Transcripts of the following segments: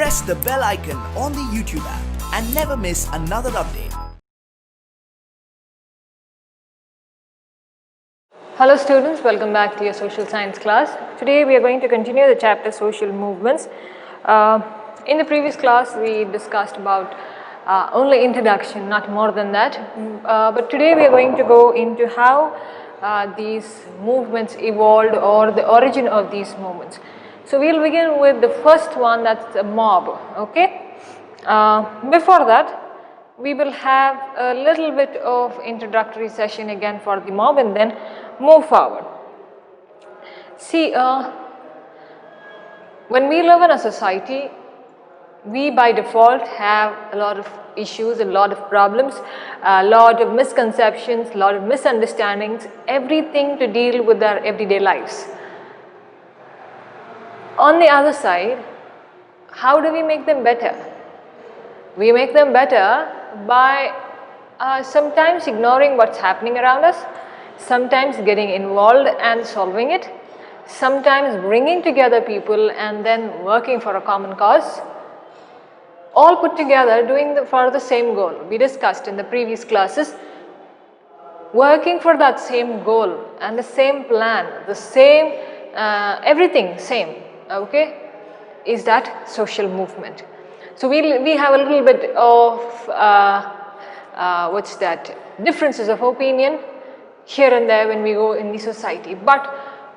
press the bell icon on the YouTube app and never miss another update. Hello students, welcome back to your social science class. Today we are going to continue the chapter social movements. In the previous class we discussed about only introduction, not more than that. But today we are going to go into how these movements evolved or the origin of these movements. So we will begin with the first one, that's a mob, okay. Before that we will have a little bit of introductory session again for the mob and then move forward. See, when we live in a society, we by default have a lot of issues, a lot of problems, a lot of misconceptions, a lot of misunderstandings, everything to deal with our everyday lives. On the other side, how do we make them better? We make them better by sometimes ignoring what's happening around us, sometimes getting involved and solving it, sometimes bringing together people and then working for a common cause, all put together doing for the same goal. We discussed in the previous classes, working for that same goal and the same plan, the same everything same, okay, is that social movement. So we have a little bit of differences of opinion here and there when we go in the society, but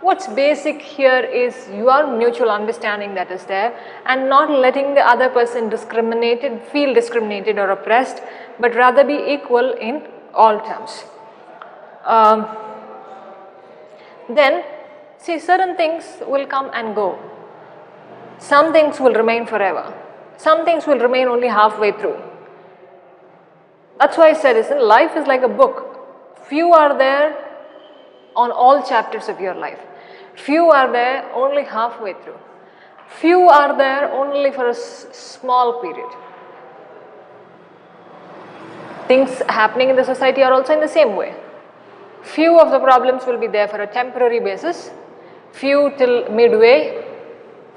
what's basic here is your mutual understanding that is there and not letting the other person feel discriminated or oppressed, but rather be equal in all terms. Then see, certain things will come and go, some things will remain forever. Some things will remain only halfway through. That's why I said, life is like a book. Few are there on all chapters of your life. Few are there only halfway through. Few are there only for a small period. Things happening in the society are also in the same way. Few of the problems will be there for a temporary basis, few till midway,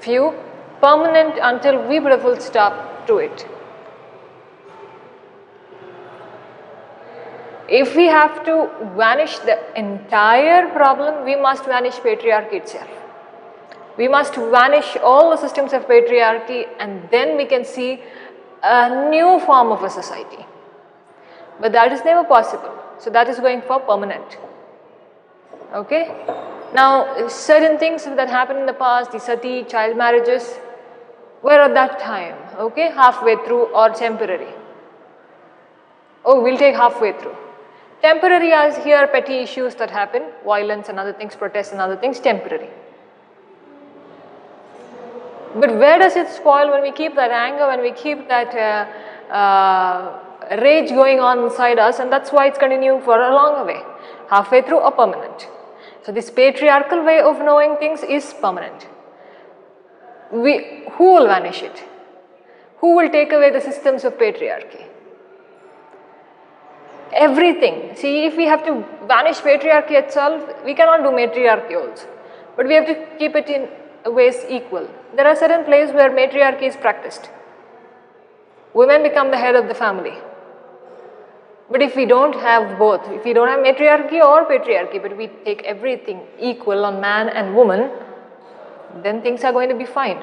few permanent until we put a full stop to it. If we have to vanish the entire problem, we must vanish patriarchy itself. We must vanish all the systems of patriarchy and then we can see a new form of a society. But that is never possible. So that is going for permanent. Okay? Now, certain things that happened in the past, the sati, child marriages, were at that time, okay, halfway through or temporary. Oh, we'll take halfway through. Temporary as here petty issues that happen, violence and other things, protests and other things, temporary. But where does it spoil when we keep that anger, when we keep that rage going on inside us, and that's why it's continuing for a longer way, halfway through or permanent. So this patriarchal way of knowing things is permanent. Who will vanish it? Who will take away the systems of patriarchy? Everything. See, if we have to vanish patriarchy itself, we cannot do matriarchy also. But we have to keep it in ways equal. There are certain places where matriarchy is practiced. Women become the head of the family. But if we don't have both, if we don't have matriarchy or patriarchy, but we take everything equal on man and woman, then things are going to be fine.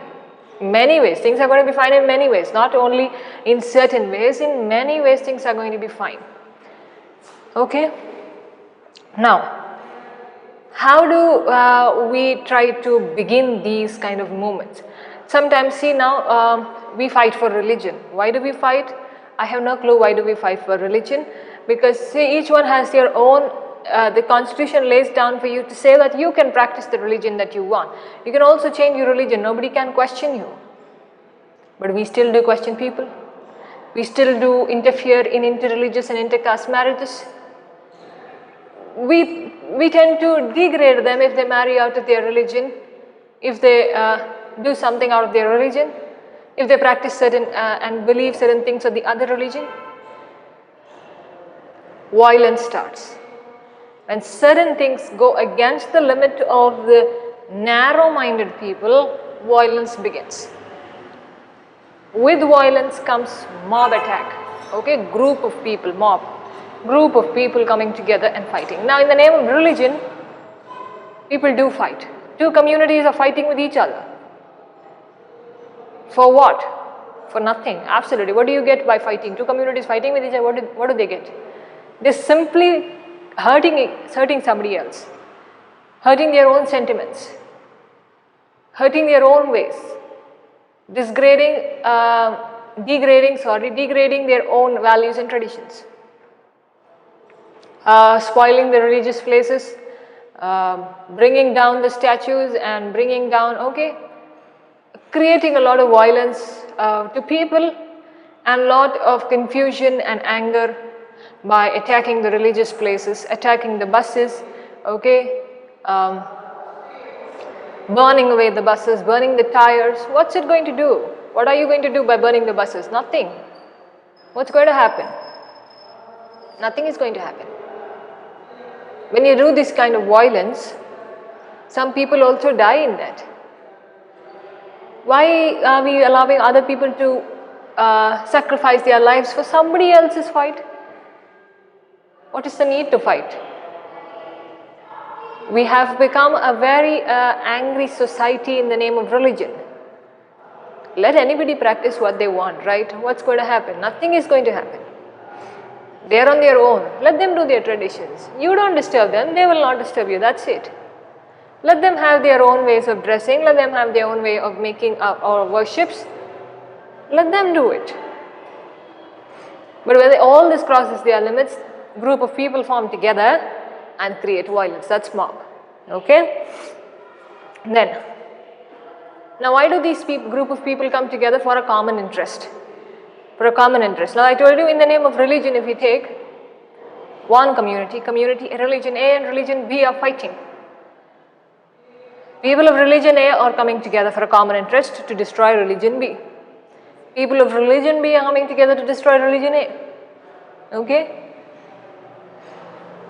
In many ways, things are going to be fine in many ways, not only in certain ways, in many ways things are going to be fine. Okay? Now, how do we try to begin these kind of movements? Sometimes, see now, we fight for religion. Why do we fight? I have no clue why do we fight for religion, because see, each one has their own, the constitution lays down for you to say that you can practice the religion that you want. You can also change your religion, nobody can question you. But we still do question people. We still do interfere in interreligious and intercaste marriages. We tend to degrade them if they marry out of their religion, if they do something out of their religion, if they practice certain and believe certain things of the other religion. Violence starts. When certain things go against the limit of the narrow-minded people, violence begins. With violence comes mob attack. Okay, group of people, mob, group of people coming together and fighting. Now in the name of religion, people do fight. Two communities are fighting with each other. For what? For nothing, absolutely. What do you get by fighting? Two communities fighting with each other, what do they get? They're simply hurting somebody else, hurting their own sentiments, hurting their own ways, degrading their own values and traditions, spoiling the religious places, bringing down the statues and bringing down, creating a lot of violence to people and a lot of confusion and anger by attacking the religious places, attacking the buses, burning away the buses, burning the tires. What's it going to do? What are you going to do by burning the buses? Nothing. What's going to happen? Nothing is going to happen. When you do this kind of violence, some people also die in that. Why are we allowing other people to sacrifice their lives for somebody else's fight? What is the need to fight? We have become a very angry society in the name of religion. Let anybody practice what they want, right? What's going to happen? Nothing is going to happen. They are on their own. Let them do their traditions. You don't disturb them, they will not disturb you. That's it. Let them have their own ways of dressing. Let them have their own way of making or worships. Let them do it. But when all this crosses their limits, group of people form together and create violence. That's mob. Okay? Then, now why do these group of people come together? For a common interest. For a common interest. Now I told you in the name of religion, if we take one community, religion A and religion B are fighting. People of religion A are coming together for a common interest to destroy religion B. People of religion B are coming together to destroy religion A. Okay?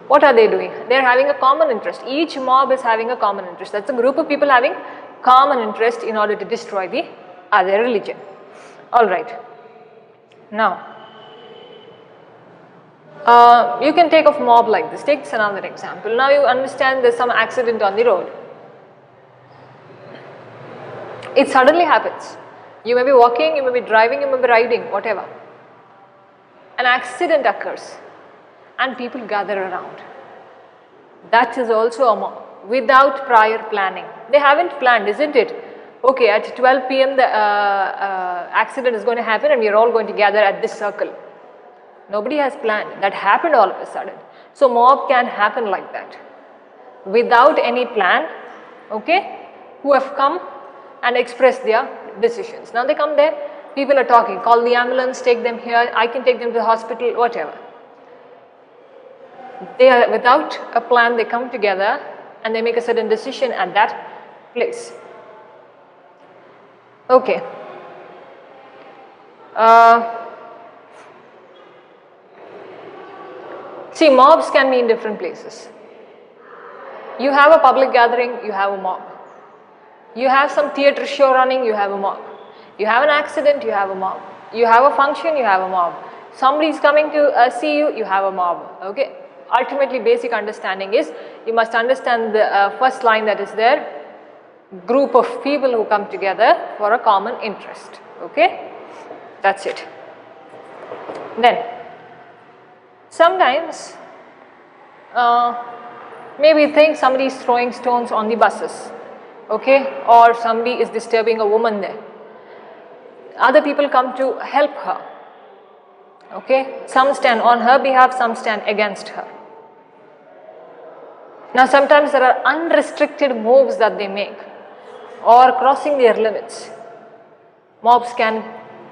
What are they doing? They are having a common interest. Each mob is having a common interest. That's a group of people having common interest in order to destroy the other religion. Alright. Now, you can take a mob like this. Take another example. Now you understand there's some accident on the road. It suddenly happens. You may be walking, you may be driving, you may be riding, whatever. An accident occurs and people gather around. That is also a mob without prior planning. They haven't planned, isn't it? Okay, at 12 p.m. the accident is going to happen and we are all going to gather at this circle. Nobody has planned. That happened all of a sudden. So mob can happen like that. Without any plan, who have come and expressed their decisions. Now they come there, people are talking, call the ambulance, take them here, I can take them to the hospital, whatever. They are without a plan, they come together and they make a certain decision at that place. Okay. See, mobs can be in different places. You have a public gathering, you have a mob. You have some theatre show running, you have a mob. You have an accident, you have a mob. You have a function, you have a mob. Somebody is coming to see you, you have a mob. Okay. Ultimately, basic understanding is, you must understand the first line that is there. Group of people who come together for a common interest. Okay. That's it. Then, sometimes, maybe think somebody is throwing stones on the buses. Okay, or somebody is disturbing a woman there. Other people come to help her. Okay, some stand on her behalf, some stand against her. Now sometimes there are unrestricted moves that they make or crossing their limits. Mobs can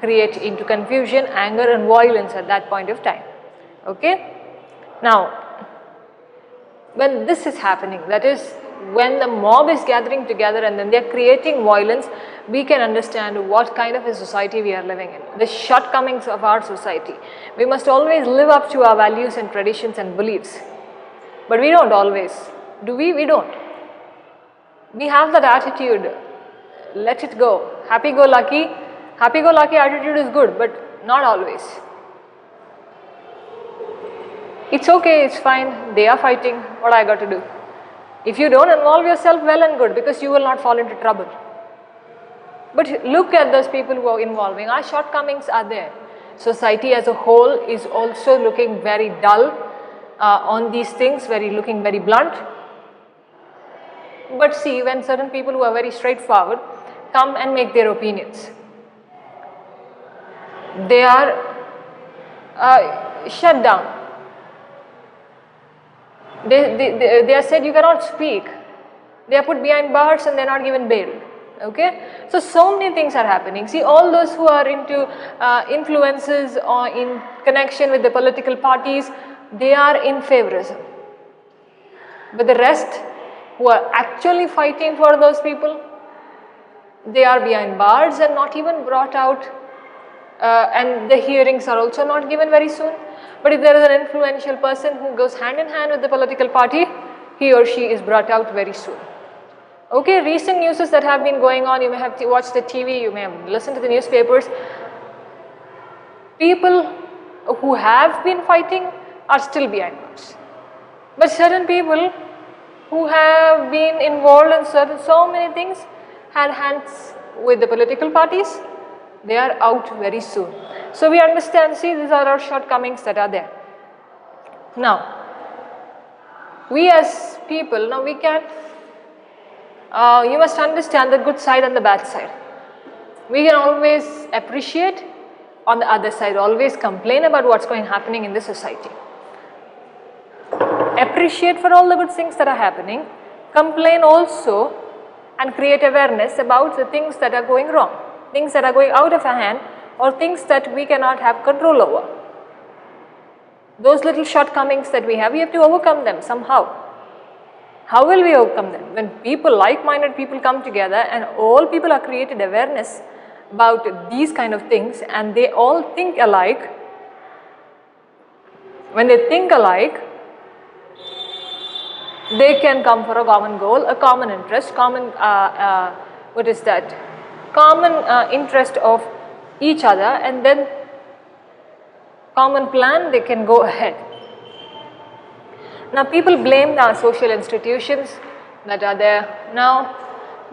create into confusion, anger and violence at that point of time. Okay, now when this is happening, that is when the mob is gathering together and then they are creating violence, we can understand what kind of a society we are living in, the shortcomings of our society. We must always live up to our values and traditions and beliefs. But we don't always. Do we? We don't. We have that attitude, let it go, happy-go-lucky, Happy-go-lucky attitude is good, but not always. It's okay, it's fine, they are fighting, what I got to do? If you don't involve yourself, well and good, because you will not fall into trouble. But look at those people who are involving. Our shortcomings are there. Society as a whole is also looking very dull on these things, looking very blunt. But see, when certain people who are very straightforward come and make their opinions, they are shut down. They are said you cannot speak. They are put behind bars and they are not given bail. Okay, so many things are happening. See, all those who are into influences or in connection with the political parties, they are in favorism. But the rest who are actually fighting for those people, they are behind bars and not even brought out, and the hearings are also not given very soon. But if there is an influential person who goes hand in hand with the political party, he or she is brought out very soon. Okay, recent news that have been going on, you may have watched the TV, you may have listened to the newspapers. People who have been fighting are still behind bars. But certain people who have been involved in so many things, had hands with the political parties, they are out very soon. So we understand, see, these are our shortcomings that are there. Now, we as people, now we can, you must understand the good side and the bad side. We can always appreciate, on the other side, always complain about what's happening in the society. Appreciate for all the good things that are happening, complain also, and create awareness about the things that are going wrong, things that are going out of our hand, or things that we cannot have control over. Those little shortcomings that we have to overcome them somehow. How will we overcome them? When people, like-minded people come together and all people are created awareness about these kind of things and they all think alike. When they think alike, they can come for a common goal, a common interest, common interest of each other, and then common plan, they can go ahead. Now people blame the social institutions that are there. Now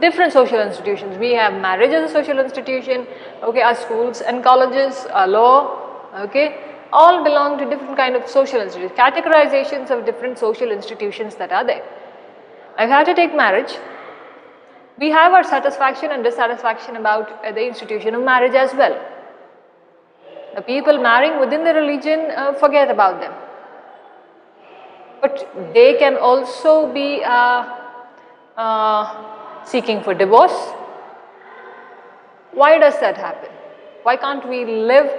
different social institutions, we have marriage as a social institution, okay, our schools and colleges, our law, okay, all belong to different kind of social institutions, categorizations of different social institutions that are there. If I have to take marriage, we have our satisfaction and dissatisfaction about the institution of marriage as well. The people marrying within the religion, forget about them. But they can also be seeking for divorce. Why does that happen? Why can't we live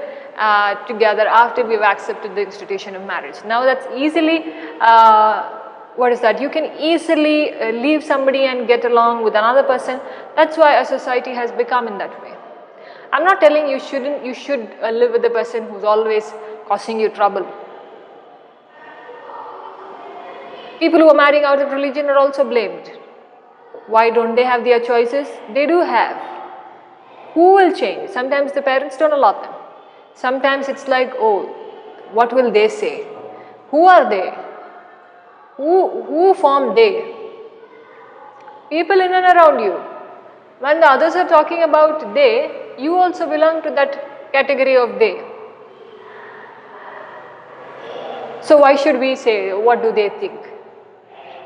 together after we've accepted the institution of marriage? Now that's easily, you can easily leave somebody and get along with another person. That's why our society has become in that way. I'm not telling you should live with the person who's always causing you trouble. People who are marrying out of religion are also blamed. Why don't they have their choices? They do have. Who will change? Sometimes the parents don't allow them. Sometimes it's like, oh, what will they say? Who are they? Who formed they? People in and around you. When the others are talking about they, you also belong to that category of they. So why should we say, what do they think?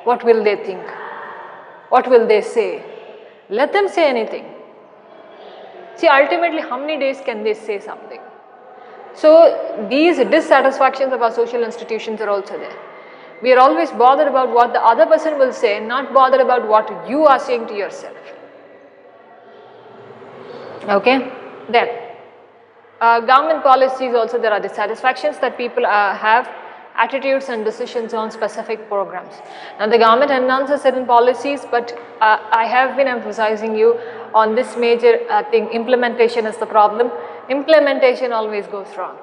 What will they think? What will they say? Let them say anything. See, ultimately, how many days can they say something? So these dissatisfactions of our social institutions are also there. We are always bothered about what the other person will say, not bothered about what you are saying to yourself. Okay? Then, government policies also, there are dissatisfactions that people have, attitudes and decisions on specific programs. Now the government announces certain policies, but I have been emphasizing you on this major thing, implementation is the problem. Implementation always goes wrong.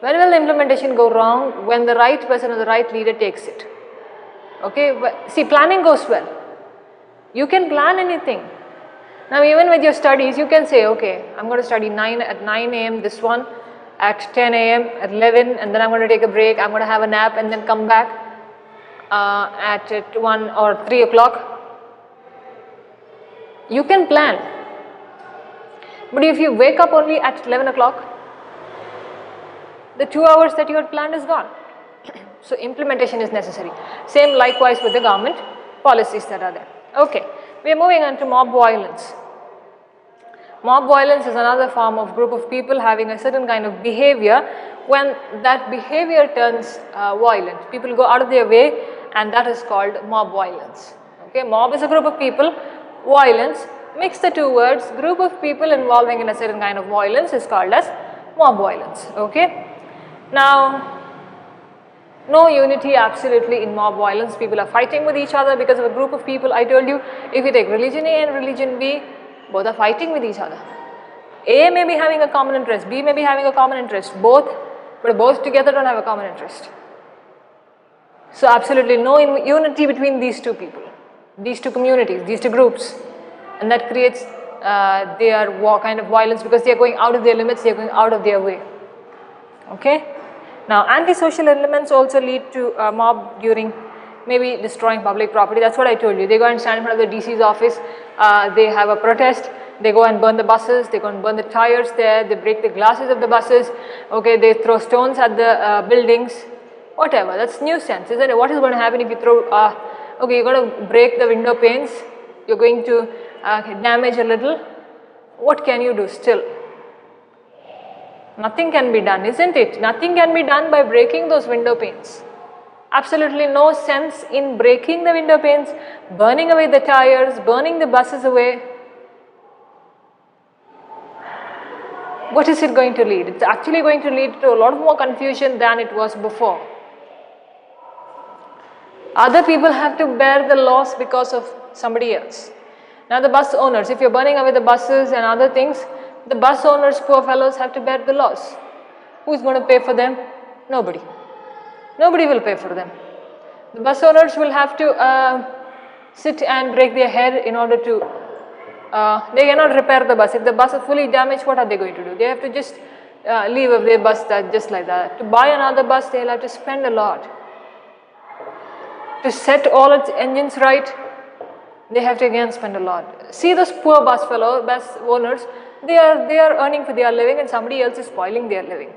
When will the implementation go wrong? When the right person or the right leader takes it. Okay, but see, planning goes well. You can plan anything. Now even with your studies, you can say, okay, I'm going to study at 9 a.m. this one, at 10 a.m., at 11, and then I'm going to take a break, I'm going to have a nap and then come back at 1 or 3 o'clock. You can plan. But if you wake up only at 11 o'clock, the 2 hours that you had planned is gone. So implementation is necessary. Same likewise with the government policies that are there. Okay, we are moving on to mob violence. Mob violence is another form of group of people having a certain kind of behavior. When that behavior turns violent, people go out of their way, and that is called mob violence. Okay, mob is a group of people, violence, mix the two words, group of people involving in a certain kind of violence is called as mob violence. Okay, now no unity absolutely in mob violence. People are fighting with each other because of a group of people. I told you, if you take religion A and religion B, both are fighting with each other. A may be having a common interest, B may be having a common interest, both, but both together don't have a common interest. So absolutely no unity between these two people, these two communities, these two groups, and that creates their kind of violence because they are going out of their limits, they are going out of their way. Okay. Now antisocial elements also lead to a mob during maybe destroying public property. That's what I told you. They go and stand in front of the DC's office, they have a protest, they go and burn the buses, they go and burn the tires there, they break the glasses of the buses, okay, they throw stones at the buildings, whatever. That's nuisance, isn't it? What is going to happen if you throw, okay, you're going to break the window panes, you're going to damage a little. What can you do still? Nothing can be done, isn't it? Nothing can be done by breaking those window panes. Absolutely no sense in breaking the window panes, burning away the tires, burning the buses away. What is it going to lead? It's actually going to lead to a lot more confusion than it was before. Other people have to bear the loss because of somebody else. Now the bus owners, if you're burning away the buses and other things, the bus owners, poor fellows, have to bear the loss. Who's going to pay for them? Nobody. Nobody will pay for them. The bus owners will have to sit and break their head in order to, they cannot repair the bus. If the bus is fully damaged, what are they going to do? They have to just leave their bus just like that. To buy another bus, they'll have to spend a lot. To set all its engines right, they have to again spend a lot. See those poor bus owners, they are earning for their living and somebody else is spoiling their living.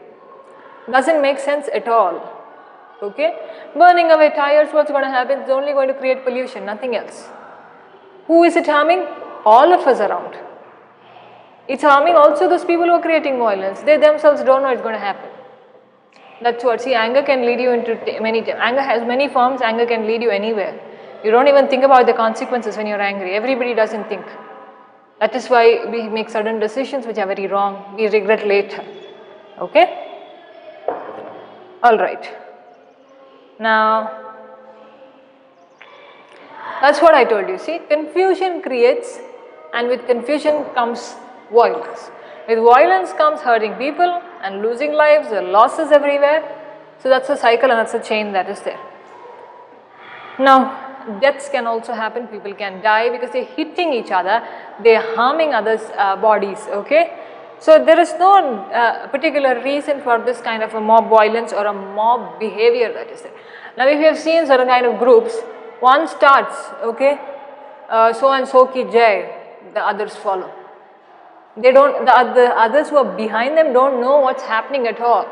Doesn't make sense at all. Okay? Burning away tires, what's going to happen? It's only going to create pollution, nothing else. Who is it harming? All of us around. It's harming also those people who are creating violence. They themselves don't know it's going to happen. That's what, see, anger can lead you into anger has many forms, anger can lead you anywhere. You don't even think about the consequences when you're angry. Everybody doesn't think. That is why we make certain decisions which are very wrong. We regret later. Okay? Alright. Now, that's what I told you. See, confusion creates, and with confusion comes violence. With violence comes hurting people and losing lives, there are losses everywhere. So that's a cycle and that's a chain that is there. Now, deaths can also happen. People can die because they're hitting each other, they're harming others' bodies. Okay, so there is no particular reason for this kind of a mob violence or a mob behavior that is there. Now, if you have seen certain kind of groups, one starts, okay, so and so ki jai, the others follow. They don't. The others who are behind them don't know what's happening at all.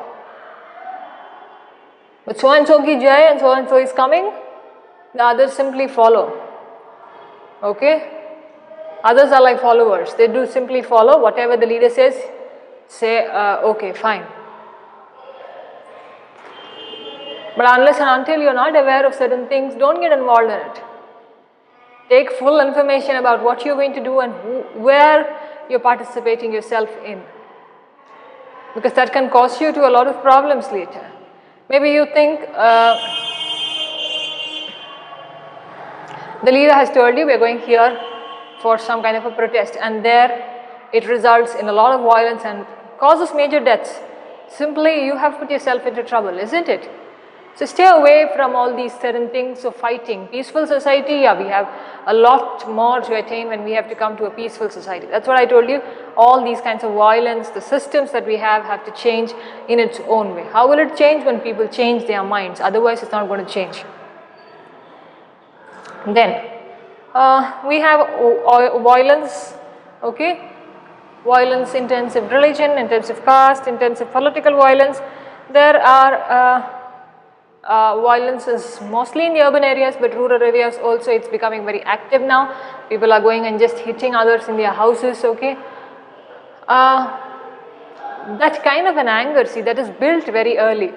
But so and so ki jai and so is coming. The others simply follow. Okay? Others are like followers. They do simply follow whatever the leader says. Say, okay, fine. But unless and until you're not aware of certain things, don't get involved in it. Take full information about what you're going to do and where you're participating yourself in. Because that can cause you to a lot of problems later. Maybe you think, the leader has told you we are going here for some kind of a protest, and there it results in a lot of violence and causes major deaths. Simply you have put yourself into trouble, isn't it? So stay away from all these certain things of fighting. Peaceful society, yeah, we have a lot more to attain when we have to come to a peaceful society. That's what I told you. All these kinds of violence, the systems that we have to change in its own way. How will it change? When people change their minds. Otherwise, it's not going to change. Then we have violence, okay? Violence in terms of religion, in terms of caste, in terms of political violence. There are violence is mostly in the urban areas, but rural areas also it's becoming very active now. People are going and just hitting others in their houses, okay? That kind of an anger, see, that is built very early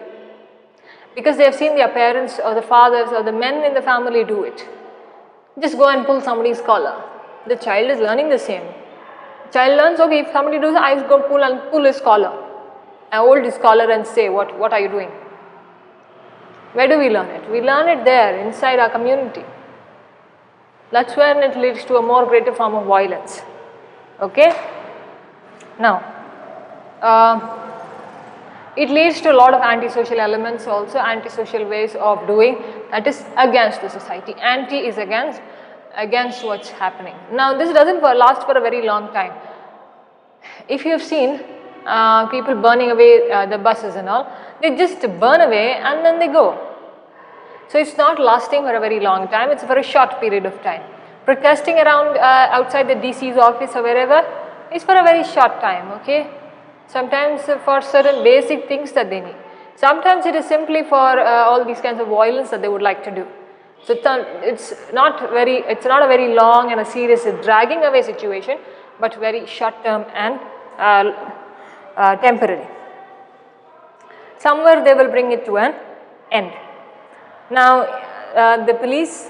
because they have seen their parents or the fathers or the men in the family do it. Just go and pull somebody's collar. The child is learning the same. Child learns, okay, if somebody does, I go pull his collar. I hold his collar and say, what are you doing? Where do we learn it? We learn it there, inside our community. That's when it leads to a more greater form of violence. Okay? Now, it leads to a lot of antisocial elements also, antisocial ways of doing, that is against the society. Anti is against what's happening. Now, this doesn't last for a very long time. If you have seen people burning away the buses and all, they just burn away and then they go. So it's not lasting for a very long time, it's for a short period of time. Protesting around outside the DC's office or wherever is for a very short time, okay? Sometimes for certain basic things that they need. Sometimes it is simply for all these kinds of violence that they would like to do. So it's not a very long and a serious dragging away situation, but very short term and temporary. Somewhere they will bring it to an end. Now the police,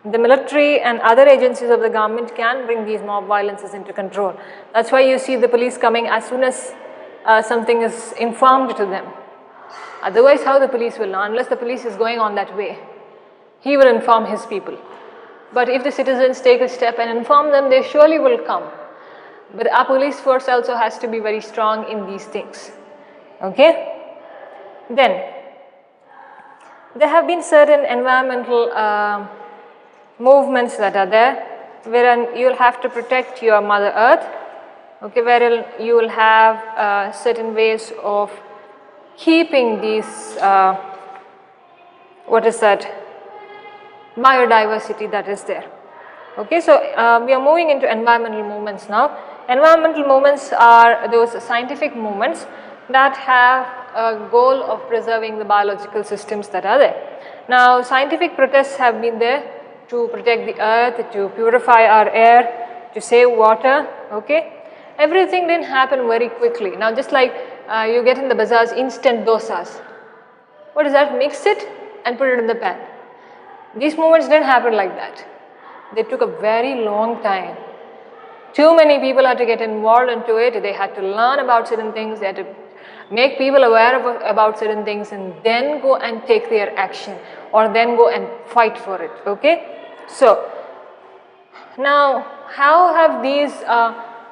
the military and other agencies of the government can bring these mob violences into control. That's why you see the police coming as soon as something is informed to them. Otherwise, how the police will know? Unless the police is going on that way, he will inform his people. But if the citizens take a step and inform them, they surely will come. But our police force also has to be very strong in these things. Okay? Then, there have been certain environmental movements that are there, wherein you will have to protect your Mother Earth, okay, wherein you will have certain ways of keeping these, biodiversity that is there. Okay, so we are moving into environmental movements now. Environmental movements are those scientific movements that have a goal of preserving the biological systems that are there. Now, scientific protests have been there to protect the earth, to purify our air, to save water, okay. Everything didn't happen very quickly. Now, just like you get in the bazaars instant dosas. What is that? Mix it and put it in the pan. These movements didn't happen like that. They took a very long time. Too many people had to get involved into it. They had to learn about certain things. They had to make people aware about certain things and then go and take their action or then go and fight for it. Okay. So, now how have these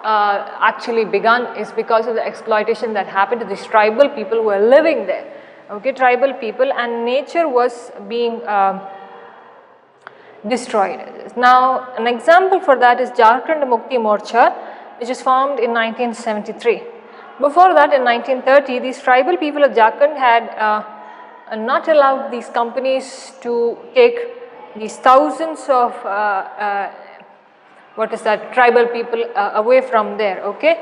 actually begun is because of the exploitation that happened to these tribal people who were living there. Okay, tribal people, and nature was being destroyed. Now, an example for that is Jharkhand Mukti Morcha, which is formed in 1973. Before that, in 1930, these tribal people of Jharkhand had not allowed these companies to take these thousands of tribal people away from there, okay.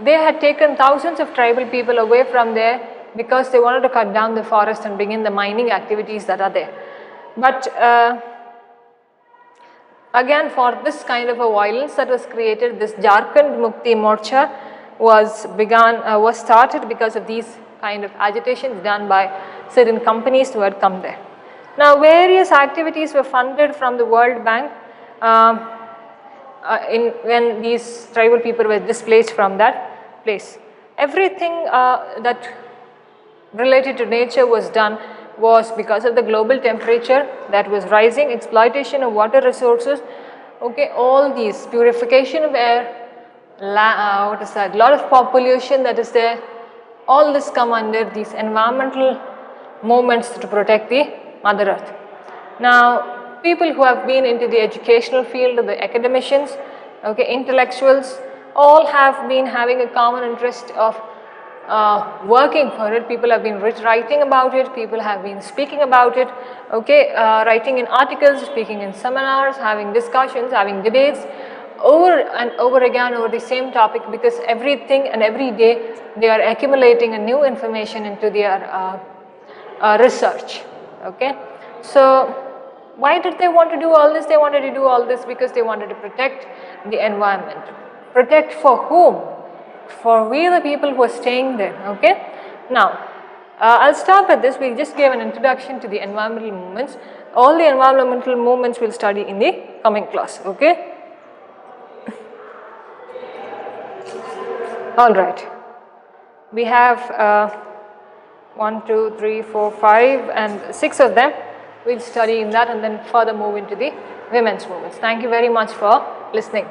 They had taken thousands of tribal people away from there because they wanted to cut down the forest and bring in the mining activities that are there. But again, for this kind of a violence that was created, this Jharkhand Mukti Morcha was started because of these kind of agitations done by certain companies who had come there. Now, various activities were funded from the World Bank when these tribal people were displaced from that place. Everything that related to nature was done was because of the global temperature that was rising, exploitation of water resources, okay, all these, purification of air, lot of population that is there, all this come under these environmental movements to protect the Mother Earth. Now, people who have been into the educational field, the academicians, okay, intellectuals, all have been having a common interest of working for it. People have been writing about it, people have been speaking about it, okay, writing in articles, speaking in seminars, having discussions, having debates over and over again over the same topic, because everything and every day they are accumulating a new information into their research. Okay, so why did they want to do all this? They wanted to do all this because they wanted to protect the environment. Protect for whom? For we the people who are staying there. Okay, now I'll start with this. We just gave an introduction to the environmental movements. All the environmental movements we'll study in the coming class. Okay. All right. We have 1, 2, 3, 4, 5 and 6 of them. We'll study in that and then further move into the women's movements. Thank you very much for listening.